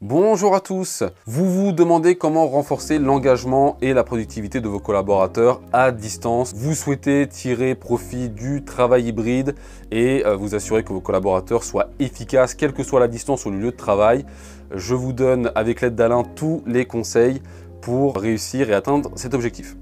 Bonjour à tous. Vous vous demandez comment renforcer l'engagement et la productivité de vos collaborateurs à distance. Vous souhaitez tirer profit du travail hybride et vous assurer que vos collaborateurs soient efficaces, quelle que soit la distance ou le lieu de travail. Je vous donne avec l'aide d'Alain tous les conseils pour réussir et atteindre cet objectif.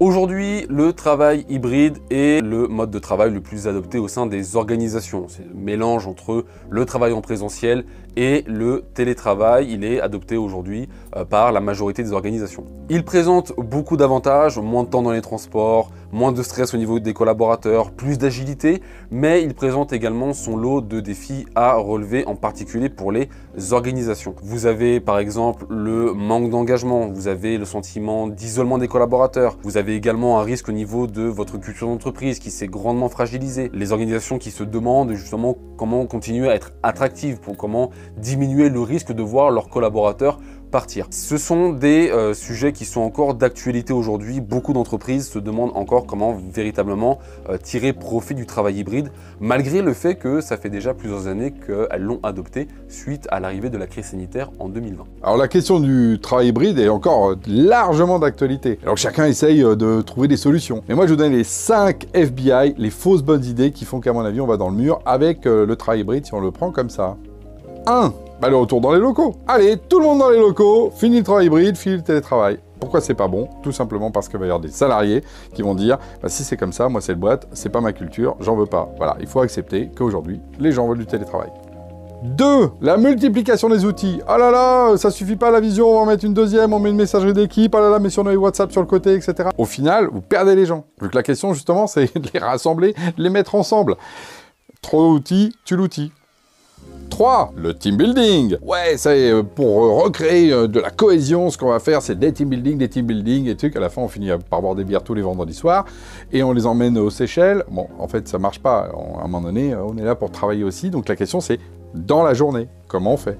Aujourd'hui, le travail hybride est le mode de travail le plus adopté au sein des organisations. C'est le mélange entre le travail en présentiel et le télétravail. Il est adopté aujourd'hui par la majorité des organisations. Il présente beaucoup d'avantages, moins de temps dans les transports, moins de stress au niveau des collaborateurs, plus d'agilité, mais il présente également son lot de défis à relever, en particulier pour les organisations. Vous avez par exemple le manque d'engagement, vous avez le sentiment d'isolement des collaborateurs, vous avez également un risque au niveau de votre culture d'entreprise qui s'est grandement fragilisée, les organisations qui se demandent justement comment continuer à être attractives, pour comment diminuer le risque de voir leurs collaborateurs partir. Ce sont des sujets qui sont encore d'actualité aujourd'hui. Beaucoup d'entreprises se demandent encore comment véritablement tirer profit du travail hybride, malgré le fait que ça fait déjà plusieurs années qu'elles l'ont adopté suite à l'arrivée de la crise sanitaire en 2020. Alors la question du travail hybride est encore largement d'actualité. Alors chacun essaye de trouver des solutions. Mais moi je vous donne les 5 FBI, les fausses bonnes idées qui font qu'à mon avis on va dans le mur avec le travail hybride si on le prend comme ça. 1. Le retour dans les locaux. Allez, tout le monde dans les locaux, fini le travail hybride, fini le télétravail. Pourquoi c'est pas bon? Tout simplement parce qu'il va y avoir des salariés qui vont dire si c'est comme ça, moi cette boîte, c'est pas ma culture, j'en veux pas. Voilà, il faut accepter qu'aujourd'hui, les gens veulent du télétravail. 2. La multiplication des outils. Oh là là, ça suffit pas la visio, on va en mettre une deuxième, on met une messagerie d'équipe, oh là là, mais si on a eu WhatsApp sur le côté, etc. Au final, vous perdez les gens. Donc la question justement, c'est de les rassembler, de les mettre ensemble. Trop d'outils, tue l'outil. 3. Le team building. Ouais, c'est pour recréer de la cohésion, ce qu'on va faire, c'est des team building, et trucs. À la fin, on finit par boire des bières tous les vendredis soirs, et on les emmène aux Seychelles. Bon, en fait, ça marche pas. À un moment donné, on est là pour travailler aussi. Donc la question, c'est dans la journée, comment on fait?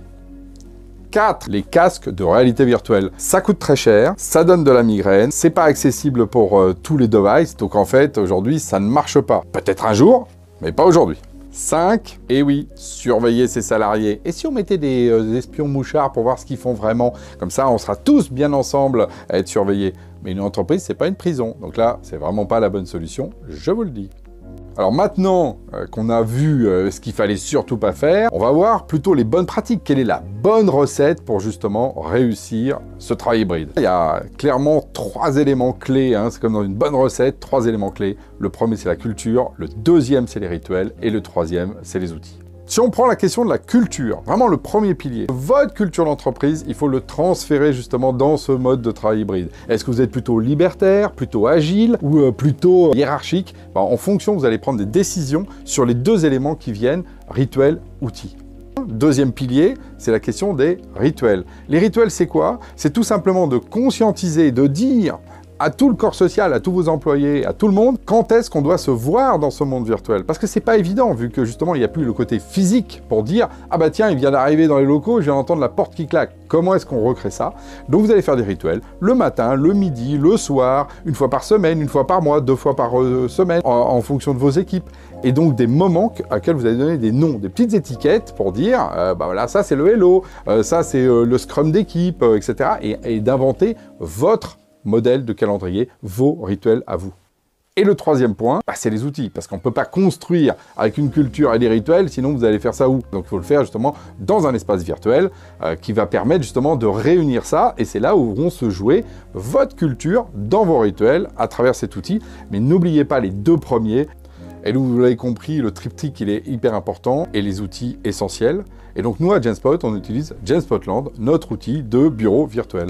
4. Les casques de réalité virtuelle. Ça coûte très cher, ça donne de la migraine, c'est pas accessible pour tous les devices, donc en fait, aujourd'hui, ça ne marche pas. Peut-être un jour, mais pas aujourd'hui. 5. Et oui, surveiller ses salariés. Et si on mettait des espions mouchards pour voir ce qu'ils font vraiment? Comme ça, on sera tous bien ensemble à être surveillés. Mais une entreprise, c'est pas une prison. Donc là, c'est vraiment pas la bonne solution, je vous le dis. Alors maintenant qu'on a vu ce qu'il fallait surtout pas faire, on va voir plutôt les bonnes pratiques. Quelle est la bonne recette pour justement réussir ce travail hybride? Il y a clairement 3 éléments clés, hein. C'est comme dans une bonne recette, 3 éléments clés. Le premier, c'est la culture, le deuxième, c'est les rituels, et le troisième, c'est les outils. Si on prend la question de la culture, vraiment le premier pilier, votre culture d'entreprise, il faut le transférer justement dans ce mode de travail hybride. Est-ce que vous êtes plutôt libertaire, plutôt agile ou plutôt hiérarchique? En fonction, vous allez prendre des décisions sur les 2 éléments qui viennent, rituel, outils. Deuxième pilier, c'est la question des rituels. Les rituels, c'est quoi? C'est tout simplement de conscientiser, de dire à tout le corps social, à tous vos employés, à tout le monde, quand est-ce qu'on doit se voir dans ce monde virtuel? Parce que c'est pas évident, vu que justement, il n'y a plus le côté physique pour dire « Ah bah tiens, il vient d'arriver dans les locaux, je viens d'entendre la porte qui claque. » Comment est-ce qu'on recrée ça? Donc vous allez faire des rituels, le matin, le midi, le soir, une fois par semaine, une fois par mois, 2 fois par semaine, en fonction de vos équipes. Et donc des moments à quels vous allez donner des noms, des petites étiquettes pour dire bah voilà, ça c'est le hello, ça c'est le scrum d'équipe, etc. Et d'inventer votre modèle de calendrier, vos rituels à vous. Et le troisième point, c'est les outils, parce qu'on ne peut pas construire avec une culture et des rituels, sinon vous allez faire ça où? Donc il faut le faire justement dans un espace virtuel qui va permettre justement de réunir ça, et c'est là où vont se jouer votre culture dans vos rituels à travers cet outil. Mais n'oubliez pas les 2 premiers, et donc vous l'avez compris, le triptyque il est hyper important, et les outils essentiels. Et donc nous à Genspot, on utilise Genspotland, notre outil de bureau virtuel.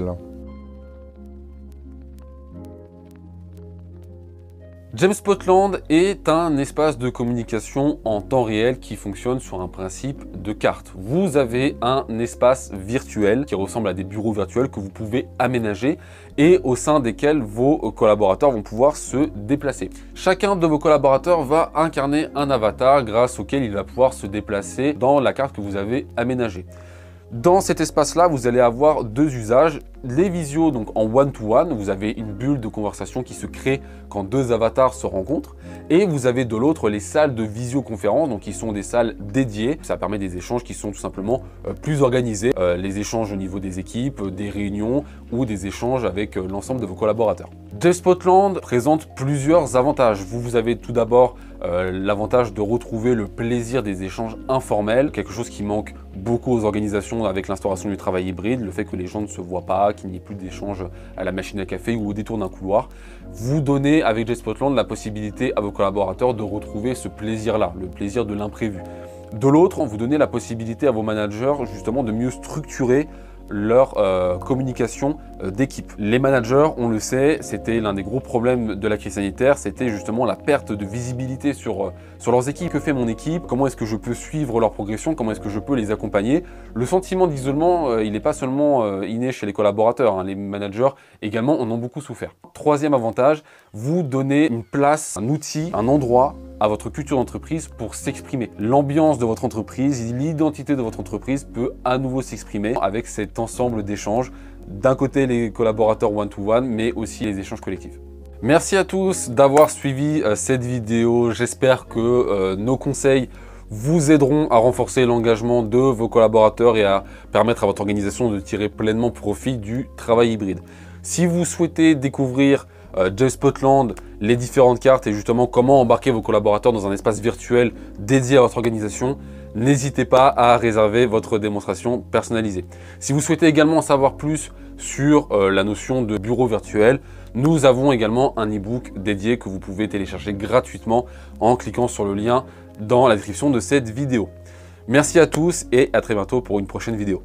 Genspotland est un espace de communication en temps réel qui fonctionne sur un principe de carte. Vous avez un espace virtuel qui ressemble à des bureaux virtuels que vous pouvez aménager et au sein desquels vos collaborateurs vont pouvoir se déplacer. Chacun de vos collaborateurs va incarner un avatar grâce auquel il va pouvoir se déplacer dans la carte que vous avez aménagée. Dans cet espace-là, vous allez avoir deux usages. Les visios donc en one-to-one, vous avez une bulle de conversation qui se crée quand deux avatars se rencontrent. Et vous avez de l'autre les salles de visioconférence, donc qui sont des salles dédiées. Ça permet des échanges qui sont tout simplement plus organisés. Les échanges au niveau des équipes, des réunions ou des échanges avec l'ensemble de vos collaborateurs. JSpotland présente plusieurs avantages. Vous avez tout d'abord l'avantage de retrouver le plaisir des échanges informels, quelque chose qui manque beaucoup aux organisations avec l'instauration du travail hybride, le fait que les gens ne se voient pas, qu'il n'y ait plus d'échanges à la machine à café ou au détour d'un couloir. Vous donnez avec JSpotland la possibilité à vos collaborateurs de retrouver ce plaisir-là, le plaisir de l'imprévu. De l'autre, vous donnez la possibilité à vos managers justement de mieux structurer leur communication d'équipe. Les managers, on le sait, c'était l'un des gros problèmes de la crise sanitaire, c'était justement la perte de visibilité sur leurs équipes. Que fait mon équipe? Comment est-ce que je peux suivre leur progression? Comment est-ce que je peux les accompagner? Le sentiment d'isolement, il n'est pas seulement inné chez les collaborateurs, hein. Les managers également en ont beaucoup souffert. Troisième avantage, vous donnez une place, un outil, un endroit à votre culture d'entreprise pour s'exprimer. L'ambiance de votre entreprise, l'identité de votre entreprise peut à nouveau s'exprimer avec cet ensemble d'échanges. D'un côté, les collaborateurs one-to-one, mais aussi les échanges collectifs. Merci à tous d'avoir suivi cette vidéo. J'espère que nos conseils vous aideront à renforcer l'engagement de vos collaborateurs et à permettre à votre organisation de tirer pleinement profit du travail hybride. Si vous souhaitez découvrir JSpotland, les différentes cartes et justement comment embarquer vos collaborateurs dans un espace virtuel dédié à votre organisation, n'hésitez pas à réserver votre démonstration personnalisée. Si vous souhaitez également en savoir plus sur la notion de bureau virtuel, nous avons également un e-book dédié que vous pouvez télécharger gratuitement en cliquant sur le lien dans la description de cette vidéo. Merci à tous et à très bientôt pour une prochaine vidéo.